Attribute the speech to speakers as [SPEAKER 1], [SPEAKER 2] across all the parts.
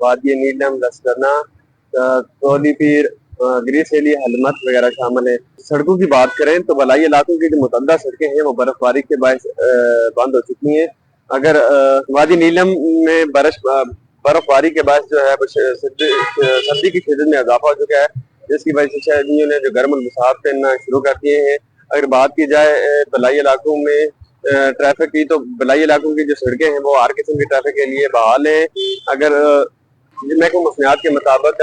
[SPEAKER 1] وادی نیلم، لسکرنا، کولی پیر، grease valley, حلمت وغیرہ شامل ہیں۔ سڑکوں کی بات کریں تو بلائی علاقوں کی جو متعدد سڑکیں ہیں وہ برف باری کے باعث بند ہو چکی ہیں۔ اگر وادی نیلم میں برف باری کے باعث جو ہے سردی کی شدت میں اضافہ ہو چکا ہے، جس کی وجہ سے شہریوں نے جو گرم البسات پہننا شروع کر دیے ہیں۔ اگر بات کی جائے بلائی علاقوں میں ٹریفک کی، تو بلائی علاقوں کی جو سڑکیں ہیں وہ ہر قسم کی ٹریفک کے لیے بحال ہیں۔ اگر محکمہ موسمیات کے مطابق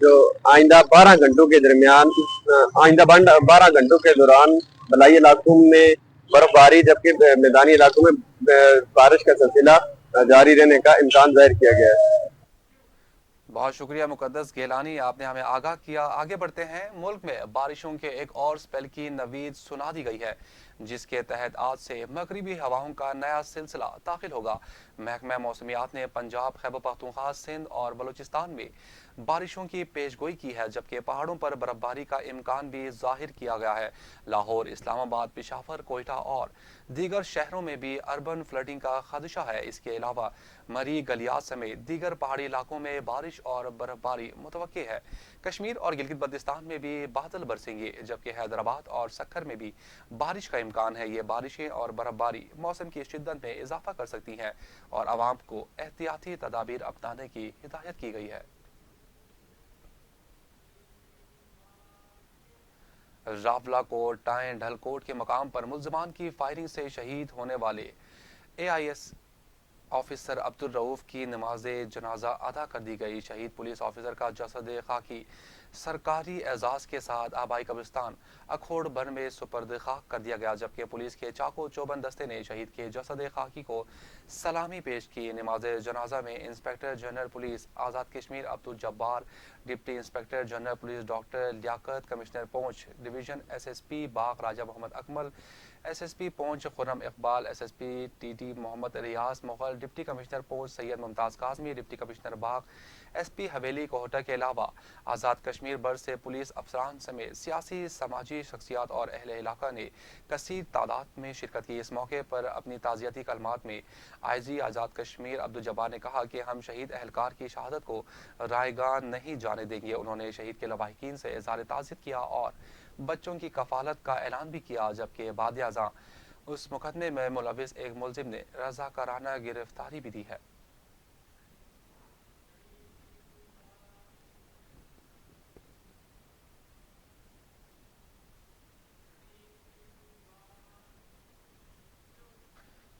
[SPEAKER 1] جو آئندہ 12 گھنٹوں کے درمیان آئندہ 12 گھنٹوں کے دوران بلائی علاقوں میں برف باری، جبکہ میدانی علاقوں میں بارش کا سلسلہ جاری رہنے کا امکان ظاہر کیا گیا ہے۔
[SPEAKER 2] بہت شکریہ مقدس گیلانی، آپ نے ہمیں آگاہ کیا۔ آگے بڑھتے ہیں۔ ملک میں بارشوں کے ایک اور سپیل کی نوید سنا دی گئی ہے، جس کے تحت آج سے مغربی ہواؤں کا نیا سلسلہ داخل ہوگا۔ محکمہ موسمیات نے پنجاب، خیبر پختونخوا، سندھ اور بلوچستان میں بارشوں کی پیش گوئی کی ہے، جبکہ پہاڑوں پر برف باری کا امکان بھی ظاہر کیا گیا ہے۔ لاہور، اسلام آباد، پشاور، کوئٹہ اور دیگر شہروں میں بھی اربن فلڈنگ کا خدشہ ہے۔ اس کے علاوہ مری، گلیات سمیت دیگر پہاڑی علاقوں میں بارش اور برف باری متوقع ہے۔ کشمیر اور گلگت بلتستان میں بھی بادل برسیں گے، جبکہ حیدرآباد اور سکھر میں بھی بارش کا امکان ہے۔ یہ بارشیں اور برف باری موسم کی شدت میں اضافہ کر سکتی ہیں اور عوام کو احتیاطی تدابیر اپنانے کی ہدایت کی گئی ہے۔ راولا کوٹ، ٹائیں، ڈھل کوٹ کے مقام پر ملزمان کی فائرنگ سے شہید ہونے والے AIS آفیسر عبدالرؤوف کی نماز جنازہ ادا کر دی گئی۔ شہید پولیس آفیسر کا جسد خاکی سرکاری اعزاز کے ساتھ آبائی قبرستان اکھوڑ بن میں سپرد خاک کر دیا گیا، جبکہ پولیس کے چاقو چوبند دستے نے شہید کے جسد خاکی کو سلامی پیش کی۔ نماز جنازہ میں inspector general police Azad Kashmir Abdul Jabbar, deputy inspector general police doctor Liaquat, commissioner Poonch division SP Bagh Raja Muhammad Akmal, SP Poonch Khurram Iqbal, SP TT Muhammad Riaz Mughal, deputy commissioner Poonch Syed Mumtaz Kazmi, deputy commissioner Bagh SP Haveli Kahuta کے علاوہ آزاد کشمیر بر سے پولیس افسران سمیت سیاسی سماجی شخصیات اور اہل علاقہ نے کثیر تعداد میں شرکت کی۔ اس موقع پر اپنی تعزیتی کلمات میں IG آزاد کشمیر عبدالجبار نے کہا کہ ہم شہید اہلکار کی شہادت کو رائیگاں نہیں جانے دیں گے۔ انہوں نے شہید کے لواحقین سے اظہار تعزیت کیا اور بچوں کی کفالت کا اعلان بھی کیا، جبکہ بعد ازاں اس مقدمے میں ملوث ایک ملزم نے رضاکارانہ گرفتاری بھی دی ہے۔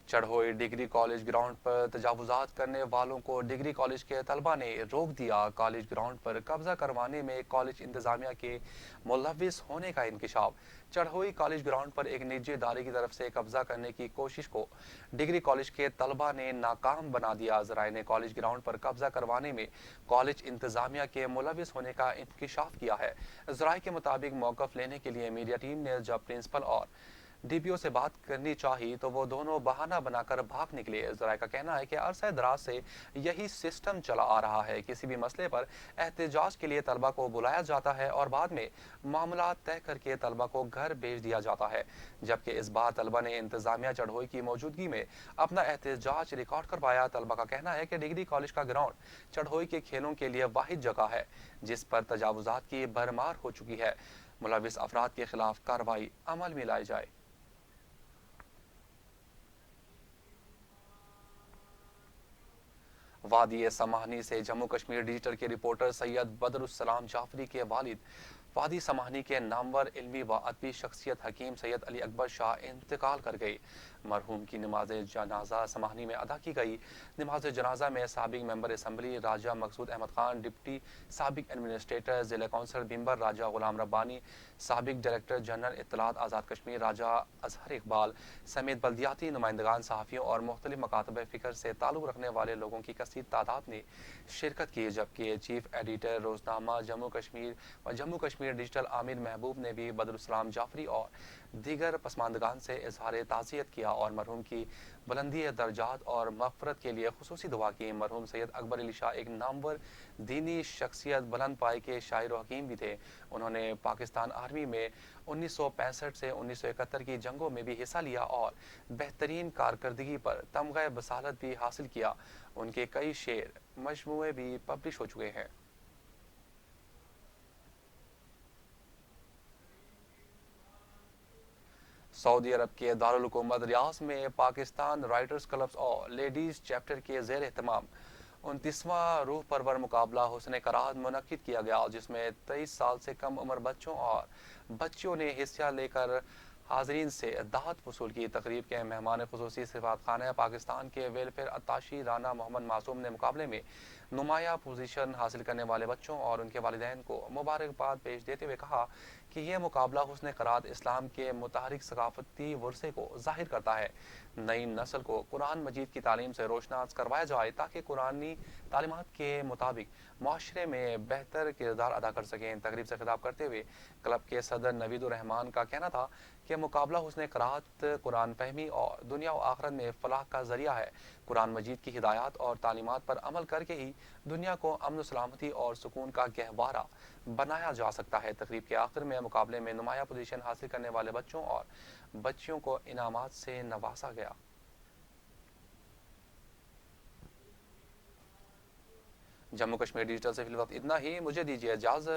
[SPEAKER 2] چڑھوئی ڈگری کالج گراؤنڈ پر تجاوزات کرنے والوں کو ڈگری کالج کے طلبہ نے روک دیا۔ کالج گراؤنڈ پر قبضہ کروانے میں کالج انتظامیہ کے ملوث ہونے کا انکشاف۔ چڑھوئی کالج گراؤنڈ پر ایک نجی ادارے کی طرف سے قبضہ کرنے کی کوشش کو ڈگری کالج کے طلبہ نے ناکام بنا دیا۔ ذرائع نے کالج گراؤنڈ پر قبضہ کروانے میں کالج انتظامیہ کے ملوث ہونے کا انکشاف کیا ہے۔ ذرائع کے مطابق موقف لینے کے لیے میڈیا ٹیم نے جب پرنسپل اور DPO سے بات کرنی چاہی تو وہ دونوں بہانہ بنا کر بھاگ نکلے۔ ذرائع کا کہنا ہے کہ عرصہ دراز سے یہی سسٹم چلا آ رہا ہے، کسی بھی مسئلے پر احتجاج کے لیے طلبہ کو بلایا جاتا ہے اور بعد میں معاملات طے کر کے طلبہ کو گھر بھیج دیا جاتا ہے، جبکہ اس بار طلبہ نے انتظامیہ چڑھوئی کی موجودگی میں اپنا احتجاج ریکارڈ کروایا۔ طلبہ کا کہنا ہے کہ ڈگری کالج کا گراؤنڈ چڑھوئی کے کھیلوں کے لیے واحد جگہ ہے جس پر تجاوزات کی بھرمار ہو چکی ہے۔ ملوث افراد کے خلاف کارروائی عمل میں لائی جائے۔ وادی سماہنی سے جموں کشمیر ڈیجیٹل کے رپورٹر سید بدر السلام جعفری کے والد وادی سماہنی کے نامور علمی و ادبی شخصیت حکیم سید علی اکبر شاہ انتقال کر گئے۔ مرحوم کی نماز جنازہ سماہنی میں ادا کی گئی۔ نماز جنازہ میں سابق ممبر اسمبلی راجہ مقصود احمد خان، ڈپٹی سابق ایڈمنسٹریٹر ضلع کونسل بھمبر راجہ غلام ربانی، سابق ڈائریکٹر جنرل اطلاعات آزاد کشمیر راجہ اظہر اقبال سمیت بلدیاتی نمائندگان، صحافیوں اور مختلف مکاتب فکر سے تعلق رکھنے والے لوگوں کی کثیر تعداد نے شرکت کی، جبکہ چیف ایڈیٹر روزنامہ جموں کشمیر کشمیر ڈیجیٹل عامر محبوب نے بھی بدرالسلام جعفری اور دیگر پسماندگان سے اظہار تعزیت کیا اور مرحوم کی بلندی درجات اور مغفرت کے لیے خصوصی دعا کی۔ مرحوم سید اکبر علی شاہ ایک نامور دینی شخصیت، بلند پائے کے شاعر و حکیم بھی تھے۔ انہوں نے پاکستان آرمی میں 1965 سے 1971 کی جنگوں میں بھی حصہ لیا اور بہترین کارکردگی پر تمغہ بصالت بھی حاصل کیا۔ ان کے کئی شعر مجموعے بھی پبلش ہو چکے ہیں۔ سعودی عرب کے دارالحکومت ریاض میں پاکستان رائٹرز کلبز اور لیڈیز چیپٹر کے زیر اہتمام 29واں روح پرور مقابلہ حسن قرات منعقد کیا گیا، جس میں 23 سال سے کم عمر بچوں اور بچیوں نے حصہ لے کر حاضرین سے دعوت وصول کی۔ تقریب کے مہمان خصوصی سفارت خانہ پاکستان کے ویلفیئر اتاشی رانا محمد معصوم نے مقابلے میں نمایاں پوزیشن حاصل کرنے والے بچوں اور ان کے والدین کو مبارکباد پیش دیتے ہوئے کہا کہ یہ مقابلہ حسن قرات اسلام کے متحرک ثقافتی ورثے کو ظاہر کرتا ہے۔ نئی نسل کو قرآن مجید کی تعلیم سے روشناس کروایا جائے تاکہ قرآنی تعلیمات کے مطابق معاشرے میں بہتر کردار ادا کر سکیں۔ تقریب سے خطاب کرتے ہوئے کلب کے صدر نوید الرحمان کا کہنا تھا کہ مقابلہ حسن قرات قرآن فہمی اور دنیا و آخرت میں فلاح کا ذریعہ ہے۔ قرآن مجید کی ہدایات اور تعلیمات پر عمل کر کے ہی دنیا کو امن و سلامتی اور سکون کا گہوارہ بنایا جا سکتا ہے۔ تقریب کے آخر میں مقابلے میں نمایاں پوزیشن حاصل کرنے والے بچوں اور بچیوں کو انعامات سے نوازا گیا۔ جموں کشمیر ڈیجیٹل سے فی الوقت اتنا ہی، مجھے دیجیے اجازت۔